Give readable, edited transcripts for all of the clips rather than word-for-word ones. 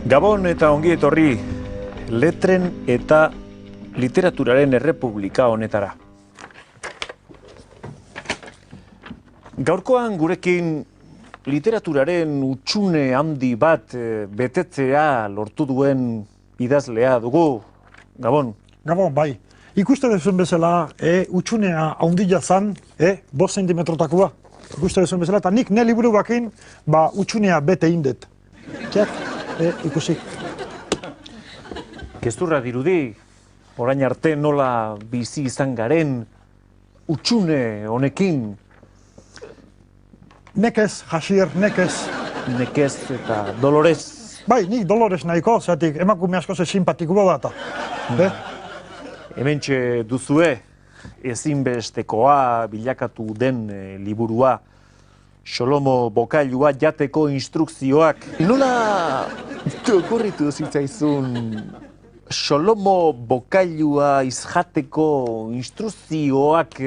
Gabon eta ongi etorri letren eta literaturaren errepublika honetara. Gaurkoan gurekin literaturaren hutsune handi bat betetzea lortu duen idazlea dugu. Gabon. Gabon, bai. Ikusten duzun bezala, hutsunea handia zan, 5 zentimetrotakoa. Ikusten duzun bezala, eta nik ne liburu bakin, hutsunea bete indet. Kiak, ikusi. Gezurra dirudi, orain arte nola bizi izan garen hutsune honekin. Nekez, Hasier, nekez. Nekez eta Dolores. Bai, nik Dolores nahiko, zeatik emakume asko ze simpatikoa da. Hementxe duzue, ezinbestekoa bilakatu den liburua, Xolomo Bokailua jateko instrukzioak. Nola okurritu zitzaizun Xolomo Bokailua izjateko instrukzioak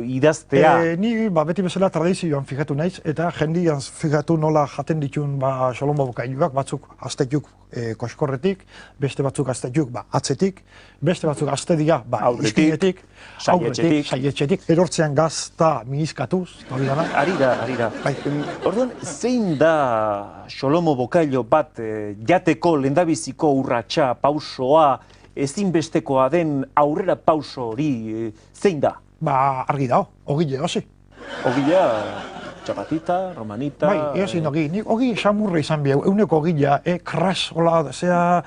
idaztea? Ni beti bezala tradizioan fijatu naiz, eta jendian fijatu nola jaten ditun Xolomo Bokailuak, batzuk aztetuk koskorretik, beste batzuk aztetuk atzetik, beste batzuk aztedia iskinetik, aurretik, saietxetik, erortzean gazta mihizkatuz, hori dana. Ari da. Orduan, zein da Xolomo Bokailu bat jateko lehendabiziko urratsa, pausoa, ezinbestekoa den aurrera pauso hori, zein da? Argi da, Ogile hasi. Ogilea, txapatita, romanita... Bai, ezin ogi, nik ogi xamurra izan bihau, euneko ogilea, kras, hola, zea,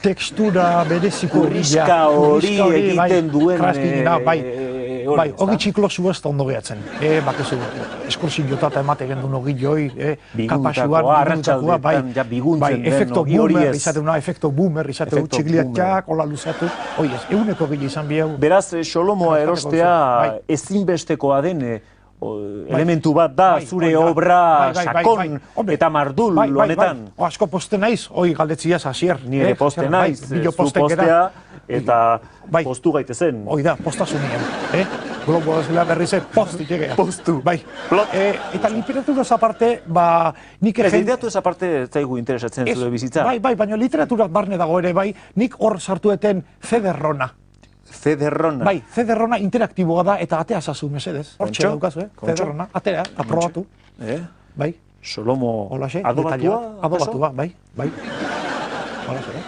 tekstura bereziko ogilea. Kurriska hori egiten duen... Bai, ogi txiklosu ez da ondo gehatzen. Bakezu, eskursiota eta emate gendun ogiloi, kapasuan, biguntakoa, bai, efekto boomer izatuna, efekto boomer izateu, txigliatxak, hola luzatu, oi ez, euneko ogile izan bihau. Beraz, Xolomoa erostea ezinbestekoa den elementu bat da, zure obra sakon eta mardul honetan. Asko poste naiz, hoi galdetziaz, Hasier. Nire poste naiz, zu postea eta postu gaitezen. Hoi da, postasunien. Globo dazela berrize, postik egea. Postu. Bai. Eta literatura aparte, nik ere... Literatura aparte zaigu interesatzen zure bizitza. Bai, baina literaturak barne dago ere, bai, nik hor sartueten Federrona. Federrona. Bai, Federrona interaktiboa da eta atea zazu, mesedez. Hortxe daukazu, Federrona, atea, aprobatu. Bai. Xolomo adobatua, bai. Holaxe,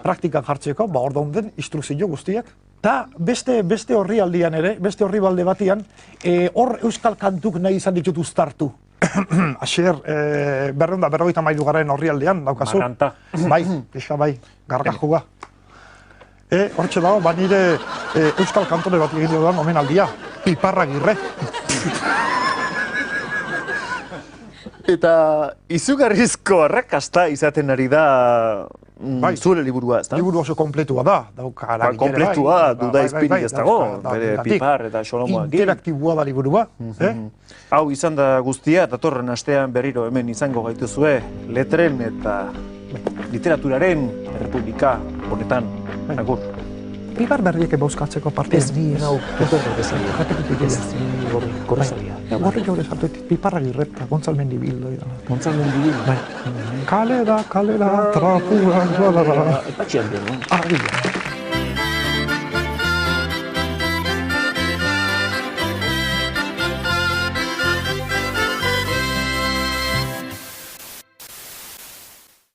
praktikan jartzeko, hor daunden instrukzio guztiak. Ta beste horri aldian ere, beste horri balde batian, hor euskal kantuk nahi izan ditut uztartu. Hasier, 253 garen horri aldean daukazu. Maranta. Bai, pixka bai, gargajua. Hortxe dago, nire euskal kantore bat egin dudan omenaldia, Piparragirre. Eta izugarrizko arrakasta izaten ari da zure liburua, ez da? Liburu oso kompletua da. Kompletua, duda izpirik ez dago, bere Pipar eta Xolomoa. Interaktiboa da liburua. Hau izan da guztia, datorren astean berriro hemen izango gaituzue, letren eta literaturaren errepublika honetan. Agur. Pipar berriek ebauzkatzeko parte. Ez bi, nau, korrezalia. Horri gaur esartuetik, Piparragirre eta Gontzal Mendibil. Gontzal Mendibil? Bai. Kale da, trapua, Patxian den, no? Argia.